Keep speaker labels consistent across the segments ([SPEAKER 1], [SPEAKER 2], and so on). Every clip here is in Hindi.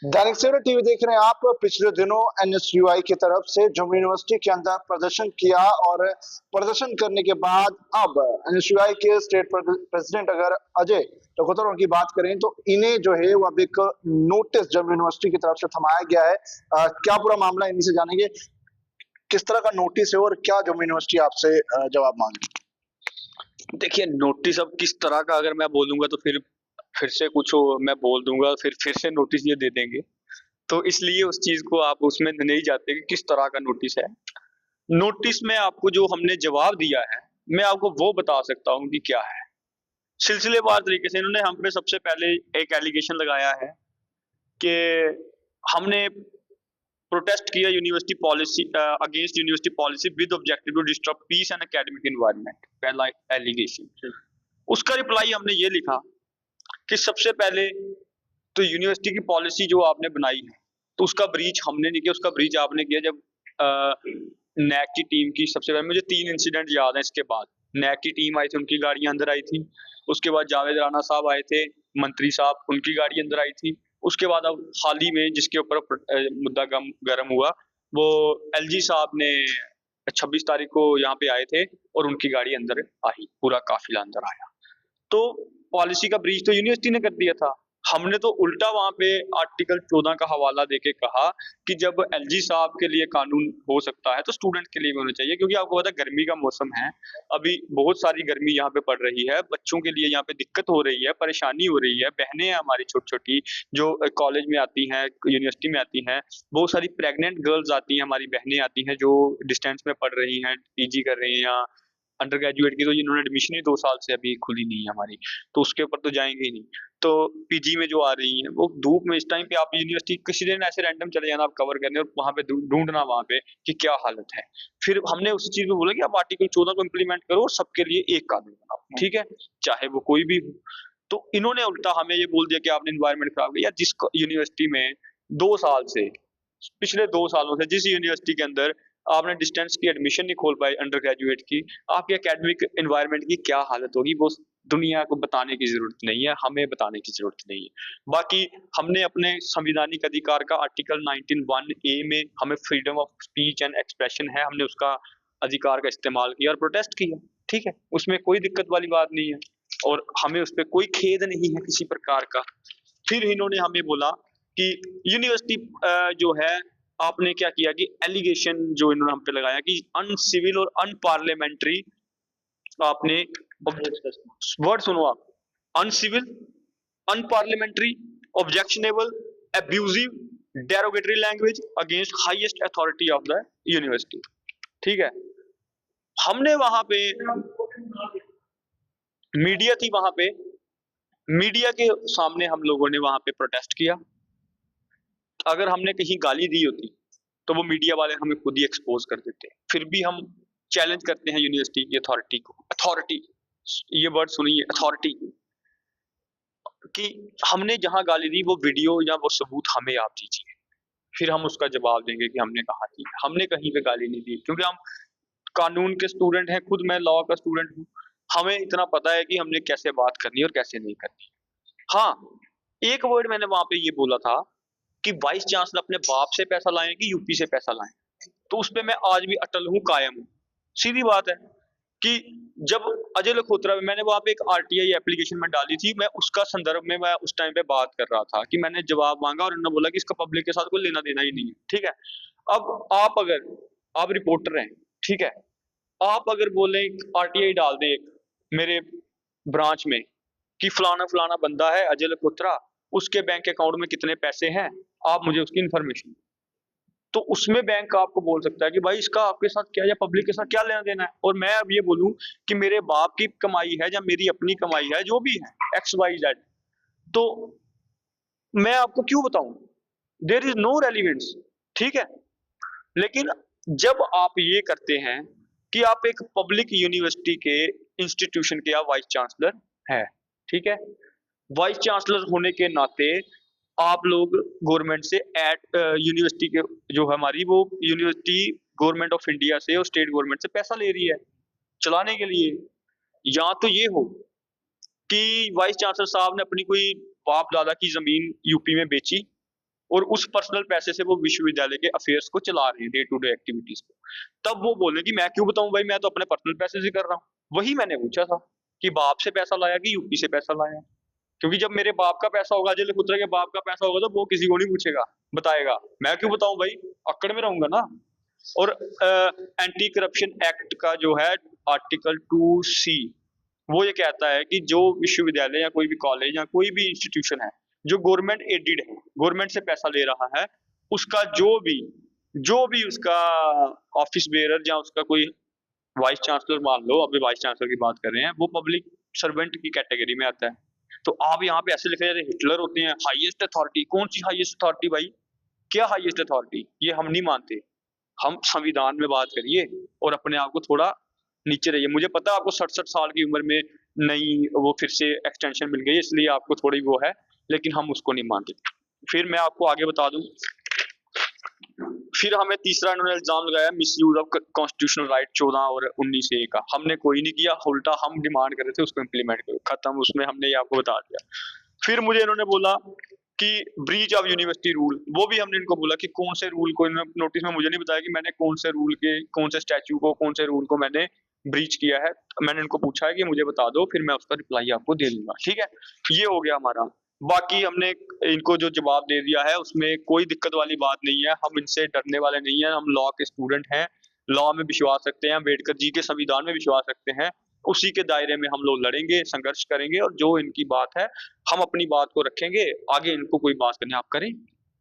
[SPEAKER 1] दैनिक सवेरा टीवी देख रहे हैं आप। पिछले दिनों एनएसयूआई की तरफ से जम्मू यूनिवर्सिटी के अंदर प्रदर्शन किया और प्रदर्शन करने के बाद अब एनएसयूआई के स्टेट प्रेसिडेंट अगर अजय टकोतर की बात करें तो इन्हें जो है वो अब एक नोटिस जम्मू यूनिवर्सिटी की तरफ से थमाया गया है। क्या पूरा मामला इनसे जानेंगे, किस तरह का नोटिस है और क्या जम्मू यूनिवर्सिटी आपसे जवाब मांग रही है?
[SPEAKER 2] देखिए, नोटिस अब किस तरह का अगर मैं बोलूंगा तो फिर से कुछ मैं बोल दूंगा, फिर से नोटिस ये दे देंगे। तो इसलिए उस चीज को आप उसमें नहीं जाते कि किस तरह का नोटिस है। नोटिस में आपको जो हमने जवाब दिया है, मैं आपको वो बता सकता हूँ कि क्या है। सिलसिलेवार तरीके से इन्होंने हम पे सबसे पहले एक एलिगेशन लगाया है कि हमने प्रोटेस्ट किया university policy against university policy with objective to disturb peace and academic environment, पहला एलिगेशन। उसका रिप्लाई हमने ये लिखा कि सबसे पहले तो यूनिवर्सिटी की पॉलिसी जो आपने बनाई है तो उसका ब्रीच हमने नहीं किया, उसका ब्रीच आपने किया जब नैक की टीम की सबसे पहले मुझे 3 इंसिडेंट याद हैं। इसके बाद नैक की टीम आई थी, उनकी गाड़ियां अंदर आई थी। उसके बाद जावेद राणा साहब आए थे, मंत्री साहब, उनकी गाड़ी अंदर आई थी। उसके बाद अब हाल ही में जिसके ऊपर मुद्दा गर्म हुआ वो एलजी साहब ने 26 तारीख को यहाँ पे आए थे और उनकी गाड़ी अंदर आई, पूरा काफिला अंदर आया। तो पॉलिसी का ब्रीच तो यूनिवर्सिटी ने कर दिया था। हमने तो उल्टा वहां पे आर्टिकल 14 का हवाला देके कहा कि जब एलजी साहब के लिए कानून हो सकता है तो स्टूडेंट के लिए भी होना चाहिए, क्योंकि आपको पता है गर्मी का मौसम है, अभी बहुत सारी गर्मी यहाँ पे पड़ रही है, बच्चों के लिए यहाँ पे दिक्कत हो रही है, परेशानी हो रही है। बहनें हैं हमारी छोटी छोटी जो कॉलेज में आती हैं, यूनिवर्सिटी में आती हैं, बहुत सारी प्रेग्नेंट गर्ल्स आती हैं, हमारी बहनें आती हैं जो डिस्टेंस में पढ़ रही हैं, पीजी कर रही हैं या अंडर ग्रेजुएट की, तो जिन्होंने एडमिशन ही 2 साल से अभी खुली नहीं है हमारी, तो उसके ऊपर तो जाएंगे ही नहीं। तो पीजी में जो आ रही हैं वो धूप में, इस टाइम पे आप यूनिवर्सिटी किसी दिन ऐसे रैंडम चले जाना आप कवर करने और वहां पे ढूंढना वहां पे कि क्या हालत है। फिर हमने उस चीज में बोला कि आप आर्टिकल 14 को इम्प्लीमेंट करो और सबके लिए एक कानून बनाओ, ठीक है, चाहे वो कोई भी हो। तो इन्होंने उल्टा हमें ये बोल दिया कि आपने एनवायरमेंट खराब किया। जिस यूनिवर्सिटी में 2 साल से, पिछले 2 सालों से जिस यूनिवर्सिटी के अंदर आपने डिस्टेंस की एडमिशन नहीं खोल पाए अंडर ग्रेजुएट की, आपके एकेडमिक एनवायरनमेंट की क्या हालत होगी वो दुनिया को बताने की जरूरत नहीं है, हमें बताने की जरूरत नहीं है। बाकी हमने अपने संवैधानिक अधिकार का आर्टिकल 19(1)(a) में हमें freedom of speech and expression है, हमने उसका अधिकार का इस्तेमाल किया और प्रोटेस्ट किया, ठीक है, उसमें कोई दिक्कत वाली बात नहीं है और हमें उस पर कोई खेद नहीं है किसी प्रकार का। फिर इन्होंने हमें बोला कि यूनिवर्सिटी जो है आपने क्या किया कि एलिगेशन जो इन्होंने हम पे लगाया कि अनसिविल और अनपार्लियामेंट्री, आपने वर्ड सुनो आप, uncivil, unparliamentary, objectionable, abusive, derogatory language against highest authority of the university, ठीक है। हमने वहां पे मीडिया थी, वहां पे मीडिया के सामने हम लोगों ने वहां पे प्रोटेस्ट किया। अगर हमने कहीं गाली दी होती तो वो मीडिया वाले हमें खुद ही एक्सपोज कर देते। फिर भी हम चैलेंज करते हैं यूनिवर्सिटी की अथॉरिटी को, अथॉरिटी, ये वर्ड सुनिए, अथॉरिटी, कि हमने जहां गाली दी वो वीडियो या वो सबूत हमें आप दीजिए, फिर हम उसका जवाब देंगे कि हमने कहा दी। हमने कहीं पे गाली नहीं दी, क्योंकि हम कानून के स्टूडेंट हैं, खुद मैं लॉ का स्टूडेंट हूँ, हमें इतना पता है कि हमने कैसे बात करनी है और कैसे नहीं करनी। हाँ, एक वर्ड मैंने वहां पे ये बोला था कि वाइस चांसलर अपने बाप से पैसा लाएं कि यूपी से पैसा लाएं, तो उस पे मैं आज भी अटल हूँ, कायम हूँ। सीधी बात है कि जब अजय लखोत्रा में मैंने वहां पे एक आरटीआई एप्लीकेशन में डाली थी, मैं उसका संदर्भ में मैं उस टाइम पे बात कर रहा था कि मैंने जवाब मांगा और उन्होंने बोला कि इसका पब्लिक के साथ कोई लेना देना ही नहीं है, ठीक है। अब आप अगर आप रिपोर्टर हैं, ठीक है, आप अगर बोले आरटीआई डाल दे मेरे ब्रांच में कि फलाना फलाना बंदा है अजय लखोत्रा, उसके बैंक अकाउंट में कितने पैसे हैं, आप मुझे उसकी इंफॉर्मेशन, तो उसमें बैंक आपको बोल सकता है कि भाई इसका आपके साथ क्या या पब्लिक के साथ क्या लेना देना है। और मैं अब ये बोलूं कि मेरे बाप की कमाई है या मेरी अपनी कमाई है, जो भी है XYZ, तो मैं आपको क्यों बताऊं, देयर इज नो रेलिवेंस, ठीक है। लेकिन जब आप ये करते हैं कि आप एक पब्लिक यूनिवर्सिटी के इंस्टीट्यूशन के आप वाइस चांसलर हैं, ठीक है, वाइस चांसलर होने के नाते आप लोग गवर्नमेंट से एट यूनिवर्सिटी के जो हमारी वो यूनिवर्सिटी गवर्नमेंट ऑफ इंडिया से और स्टेट गवर्नमेंट से पैसा ले रही है चलाने के लिए। या तो ये हो कि वाइस चांसलर साहब ने अपनी कोई बाप दादा की जमीन यूपी में बेची और उस पर्सनल पैसे से वो विश्वविद्यालय के अफेयर्स को चला रहे हैं, डे टू डे एक्टिविटीज को। तब वो बोले कि मैं क्यों बताऊं भाई, मैं तो अपने पर्सनल पैसे से कर रहा हूँ। वही मैंने पूछा था कि बाप से पैसा लाया कि यूपी से पैसा लाया, क्योंकि जब मेरे बाप का पैसा होगा, अजय लखोत्रा के बाप का पैसा होगा, तो वो किसी को नहीं पूछेगा, बताएगा। मैं क्यों बताऊं भाई, अक्कड़ में रहूंगा ना। और एंटी करप्शन एक्ट का जो है आर्टिकल 2C, वो ये कहता है कि जो विश्वविद्यालय या कोई भी कॉलेज या कोई भी इंस्टीट्यूशन है जो गवर्नमेंट एडेड है, गवर्नमेंट से पैसा ले रहा है, उसका जो भी उसका ऑफिस बेरर या उसका कोई वाइस चांसलर, मान लो अभी वाइस चांसलर की बात कर रहे हैं, वो पब्लिक सर्वेंट की कैटेगरी में आता है। तो आप यहाँ पे ऐसे लिख रहे हैं हिटलर होते हैं, हाईएस्ट अथॉरिटी। कौन सी हाईएस्ट अथॉरिटी भाई, क्या हाईएस्ट अथॉरिटी, ये हम नहीं मानते। हम संविधान में बात करिए और अपने आप को थोड़ा नीचे रहिए। मुझे पता है आपको 67 साल की उम्र में नई वो फिर से एक्सटेंशन मिल गई, इसलिए आपको थोड़ी वो है, लेकिन हम उसको नहीं मानते। फिर मैं आपको आगे बता दूं, फिर हमें तीसरा इन्होंने इल्जाम लगाया मिसयूज ऑफ कॉन्स्टिट्यूशनल राइट 14 और 19A का। हमने कोई नहीं किया, उल्टा हम डिमांड कर रहे थे उसको इम्प्लीमेंट करो, खत्म, उसमें हमने ये आपको बता दिया। फिर मुझे इन्होंने बोला कि ब्रीच ऑफ यूनिवर्सिटी रूल, वो भी हमने इनको बोला कि कौन से रूल को, नोटिस में मुझे नहीं बताया कि मैंने कौन से रूल के, कौन से स्टैच्यू को, कौन से रूल को मैंने ब्रीच किया है। मैंने इनको पूछा है कि मुझे बता दो, फिर मैं उसका रिप्लाई आपको दे दूंगा, ठीक है। ये हो गया हमारा। बाकी हमने इनको जो जवाब दे दिया है उसमें कोई दिक्कत वाली बात नहीं है, हम इनसे डरने वाले नहीं है, हम लॉ के स्टूडेंट हैं, लॉ में विश्वास रखते हैं, अम्बेडकर जी के संविधान में विश्वास रखते हैं, उसी के दायरे में हम लोग लड़ेंगे, संघर्ष करेंगे, और जो इनकी बात है हम अपनी बात को रखेंगे, आगे इनको कोई बात करने आप करें।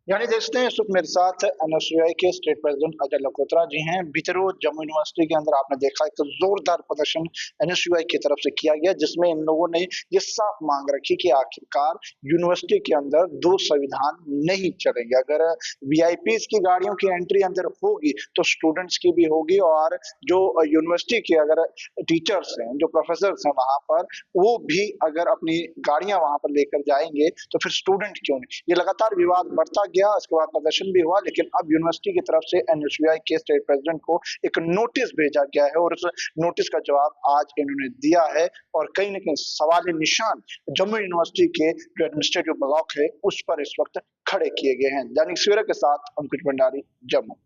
[SPEAKER 1] यानी देखते हैं इस वक्त मेरे साथ एनएसयूआई के स्टेट प्रेसिडेंट अजय लखोत्रा जी हैं। बीते रोज जम्मू यूनिवर्सिटी के अंदर आपने देखा एक जोरदार प्रदर्शन एनएसयूआई की तरफ से किया गया, जिसमें इन लोगों ने ये साफ मांग रखी कि आखिरकार यूनिवर्सिटी के अंदर दो संविधान नहीं चलेंगे। अगर वीआईपीज की गाड़ियों की एंट्री अंदर होगी तो स्टूडेंट्स की भी होगी, और जो यूनिवर्सिटी के अगर टीचर्स हैं, जो प्रोफेसर हैं वहां पर, वो भी अगर अपनी गाड़ियां वहां पर लेकर जाएंगे तो फिर स्टूडेंट क्यों नहीं। ये लगातार विवाद बढ़ता गया, उसके बाद प्रदर्शन भी हुआ, लेकिन अब यूनिवर्सिटी की तरफ से एनएसयूआई के स्टेट प्रेसिडेंट को एक नोटिस भेजा गया है, और उस नोटिस का जवाब आज इन्होंने दिया है। और कहीं ना कहीं सवाल निशान जम्मू यूनिवर्सिटी के जो एडमिनिस्ट्रेटिव ब्लॉक है उस पर इस वक्त खड़े किए गए हैं। दैनिक सवेरा के साथ अंकुश भंडारी, जम्मू।